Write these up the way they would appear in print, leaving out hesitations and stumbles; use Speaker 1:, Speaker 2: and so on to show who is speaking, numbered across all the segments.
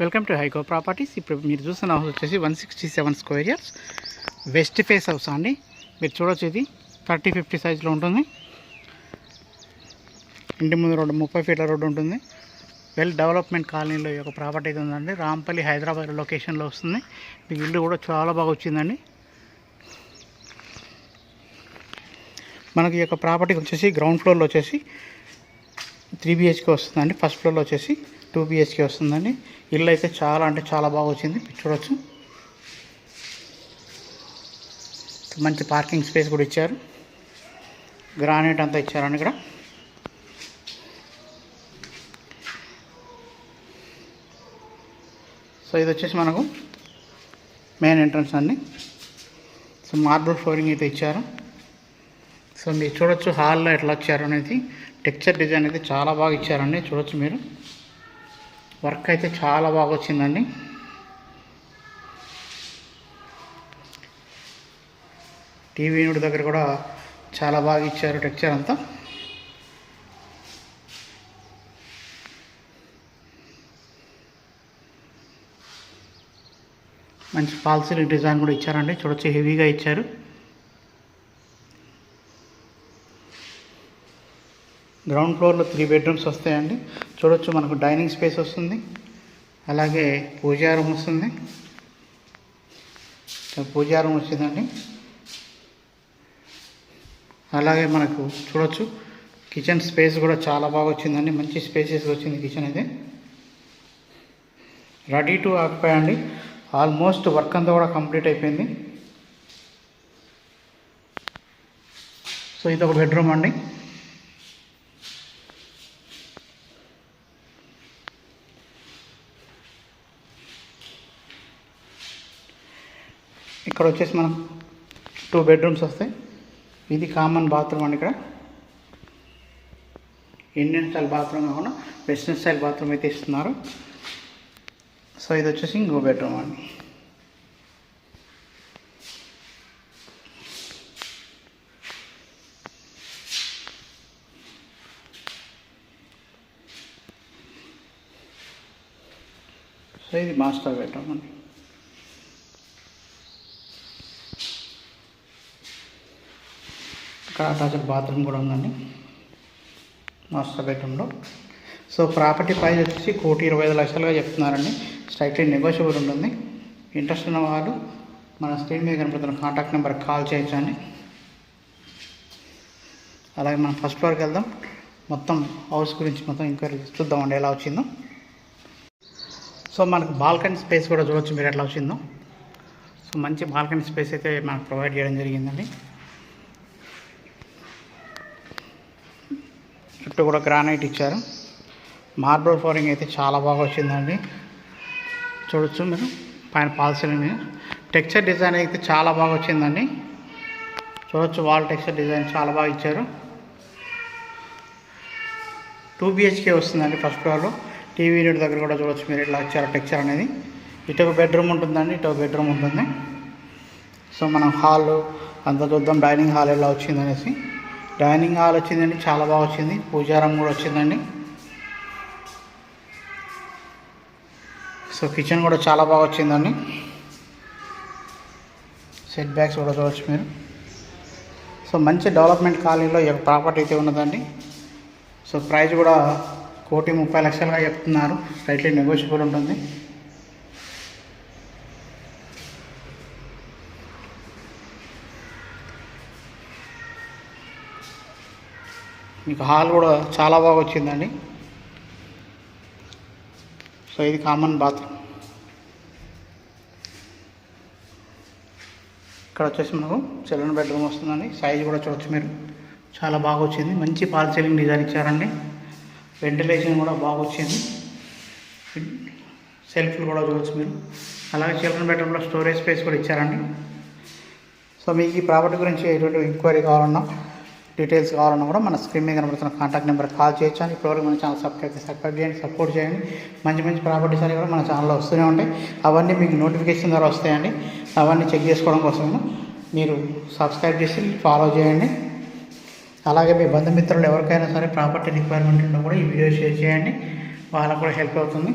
Speaker 1: Welcome to హైకో properties. ఇప్పుడు మీరు చూస్తున్న హౌస్ వచ్చేసి 167 square years waste face house అండి. మీరు చూడొచ్చు, ఇది 30-50 సైజులో ఉంటుంది. ఇంటి ముందు రోడ్డు 30 ఫీట్ల రోడ్డు ఉంటుంది. వెల్ డెవలప్మెంట్ కాలనీలో ఈ యొక్క ప్రాపర్టీ అయితే ఉందండి. రాంపల్లి హైదరాబాద్ లొకేషన్లో వస్తుంది. మీకు ఇల్లు కూడా చాలా బాగా వచ్చిందండి. మనకి ఈ యొక్క ప్రాపర్టీకి వచ్చేసి గ్రౌండ్ ఫ్లోర్లో వచ్చేసి 3 BHK వస్తుందండి. ఫస్ట్ ఫ్లోర్లో వచ్చేసి 2 BHK వస్తుందండి. ఇల్లు అయితే చాలా అంటే చాలా బాగా వచ్చింది. చూడవచ్చు, మంచి పార్కింగ్ స్పేస్ కూడా ఇచ్చారు. గ్రానైట్ అంతా ఇచ్చారండి ఇక్కడ. సో ఇది వచ్చేసి మనకు మెయిన్ ఎంట్రన్స్ అండి. సో మార్బుల్ ఫ్లోరింగ్ అయితే ఇచ్చారు. సో మీరు చూడొచ్చు హాల్లో ఎట్లా వచ్చారు అనేది. టెక్స్చర్ డిజైన్ అయితే చాలా బాగా ఇచ్చారండి. చూడొచ్చు మీరు, వర్క్ అయితే చాలా బాగా వచ్చిందండి. టీవీ యూనిట్ దగ్గర కూడా చాలా బాగా ఇచ్చారు టెక్స్చర్ అంతా. మంచి ఫాల్ సీలింగ్ డిజైన్ కూడా ఇచ్చారండి. చూడొచ్చు, హెవీగా ఇచ్చారు. గ్రౌండ్ ఫ్లోర్లో 3 బెడ్రూమ్స్ వస్తాయండి. చూడొచ్చు, మనకు డైనింగ్ స్పేస్ వస్తుంది, అలాగే పూజా రూమ్ వస్తుంది. పూజా రూమ్ వచ్చిందండి. అలాగే మనకు చూడొచ్చు కిచెన్ స్పేస్ కూడా చాలా బాగా వచ్చిందండి. మంచి స్పేసెస్ వచ్చింది కిచెన్ అయితే. రెడీ టు ఆక్యుపై అండి. ఆల్మోస్ట్ వర్క్ అంతా కూడా కంప్లీట్ అయిపోయింది. సో ఇది ఒక బెడ్రూమ్ అండి. ఇక్కడ వచ్చేసి మనం 2 బెడ్రూమ్స్ వస్తాయి. ఇది కామన్ బాత్రూమ్ అండి. ఇక్కడ ఇండియన్ స్టైల్ బాత్రూమ్ కాకుండా వెస్ట్రన్ స్టైల్ బాత్రూమ్ అయితే ఇస్తున్నారు. సో ఇది వచ్చేసి ఇంకో బెడ్రూమ్ అండి. సో ఇది మాస్టర్ బెడ్రూమ్ అండి. ఇక్కడ అటాచ్డ్ బాత్రూమ్ కూడా ఉందండి మాస్టర్ బెడ్రూమ్లో. సో ప్రాపర్టీ ప్రైస్ వచ్చేసి 1,25,00,000గా చెప్తున్నారండి. స్ట్రైక్లీ నెగోషియబుల్ ఉంటుంది. ఇంట్రెస్ట్ ఉన్న వాళ్ళు మన స్క్రీన్ మీద కనపడుతున్న కాంటాక్ట్ నెంబర్కి కాల్ చేయొచ్చండి. అలాగే మనం ఫస్ట్ ఫ్లోర్కి వెళ్దాం. మొత్తం హౌస్ గురించి మొత్తం ఎంక్వైరీ చూద్దామండి ఎలా వచ్చిందో. సో మనకు బాల్కనీ స్పేస్ కూడా చూడవచ్చు మీరు ఎట్లా వచ్చిందో. సో మంచి బాల్కనీ స్పేస్ అయితే మనకు ప్రొవైడ్ చేయడం జరిగిందండి. చుట్టూ కూడా గ్రానైట్ ఇచ్చారు. మార్బుల్ ఫ్లోరింగ్ అయితే చాలా బాగా వచ్చిందండి. చూడొచ్చు మీరు, పైన ఫాల్ సీలింగ్ మీద టెక్స్చర్ డిజైన్ అయితే చాలా బాగా వచ్చిందండి. చూడొచ్చు, వాల్ టెక్స్చర్ డిజైన్ చాలా బాగా ఇచ్చారు. 2 BHK వస్తుందండి ఫస్ట్ ఫ్లోర్లో. టీవీ యూనిట్ దగ్గర కూడా చూడొచ్చు మీరు ఇట్లా వచ్చారు టెక్స్చర్ అనేది. ఇటు ఒక బెడ్రూమ్ ఉంటుందండి, ఇటు ఒక బెడ్రూమ్ ఉంటుంది. సో మనం హాల్ అంతా చూద్దాం, డైనింగ్ హాల్ ఎలా వచ్చింది అనేసి. డైనింగ్ హాల్ వచ్చిందండి, చాలా బాగా వచ్చింది. పూజారం కూడా వచ్చిందండి. సో కిచెన్ కూడా చాలా బాగా వచ్చిందండి. సెట్ బ్యాక్స్ కూడా చూడవచ్చు మీరు. సో మంచి డెవలప్మెంట్ కాలనీలో ఈ ప్రాపర్టీ అయితే ఉన్నదండి. సో ప్రైస్ కూడా 1,30,00,000గా చెప్తున్నారు. స్లైట్లీ నెగోషియబుల్ ఉంటుంది. మీకు హాల్ కూడా చాలా బాగా వచ్చిందండి. సో ఇది కామన్ బాత్రూమ్. ఇక్కడ వచ్చేసి మనకు చిల్డ్రన్ బెడ్రూమ్ వస్తుందండి. సైజ్ కూడా చూడవచ్చు మీరు, చాలా బాగా వచ్చింది. మంచి ఫాల్ సీలింగ్ డిజైన్ ఇచ్చారండి. వెంటిలేషన్ కూడా బాగా వచ్చింది. సెల్ఫ్లు కూడా చూడవచ్చు మీరు. అలాగే చిల్డ్రన్ బెడ్రూమ్లో స్టోరేజ్ స్పేస్ కూడా ఇచ్చారండి. సో మీకు ఈ ప్రాపర్టీ గురించి ఎటువంటి ఎంక్వైరీ కావాలన్నా, డీటెయిల్స్ కావాలన్నా కూడా మన స్క్రీన్ మీద కనబడుతున్న కాంటాక్ట్ నెంబర్కి కాల్ చేయొచ్చు. అని ఇప్పటివరకు మన ఛానల్ సబ్స్క్రైబ్ చేయండి, సపోర్ట్ చేయండి. మంచి మంచి ప్రాపర్టీస్ అనేవి కూడా మన ఛానల్లో వస్తూనే ఉంటాయి. అవన్నీ మీకు నోటిఫికేషన్ ద్వారా వస్తాయండి. అవన్నీ చెక్ చేసుకోవడం కోసం మీరు సబ్స్క్రైబ్ చేసి ఫాలో చేయండి. అలాగే మీ బంధుమిత్రులు ఎవరికైనా సరే ప్రాపర్టీ రిక్వైర్మెంట్ ఉన్నా కూడా ఈ వీడియో షేర్ చేయండి. వాళ్ళకు కూడా హెల్ప్ అవుతుంది.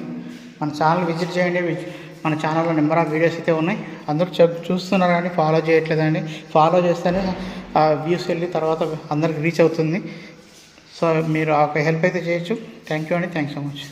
Speaker 1: మన ఛానల్ విజిట్ చేయండి. మన ఛానల్లో నెంబర్ ఆఫ్ వీడియోస్ అయితే ఉన్నాయి. అందరూ చూస్తున్నారు కానీ ఫాలో చేయట్లేదండి. ఫాలో చేస్తేనే వ్యూస్ వెళ్ళి తర్వాత అందరికి రీచ్ అవుతుంది. సో మీరు ఒక హెల్ప్ అయితే చేయొచ్చు. థ్యాంక్ యూ అండి. Thank so much.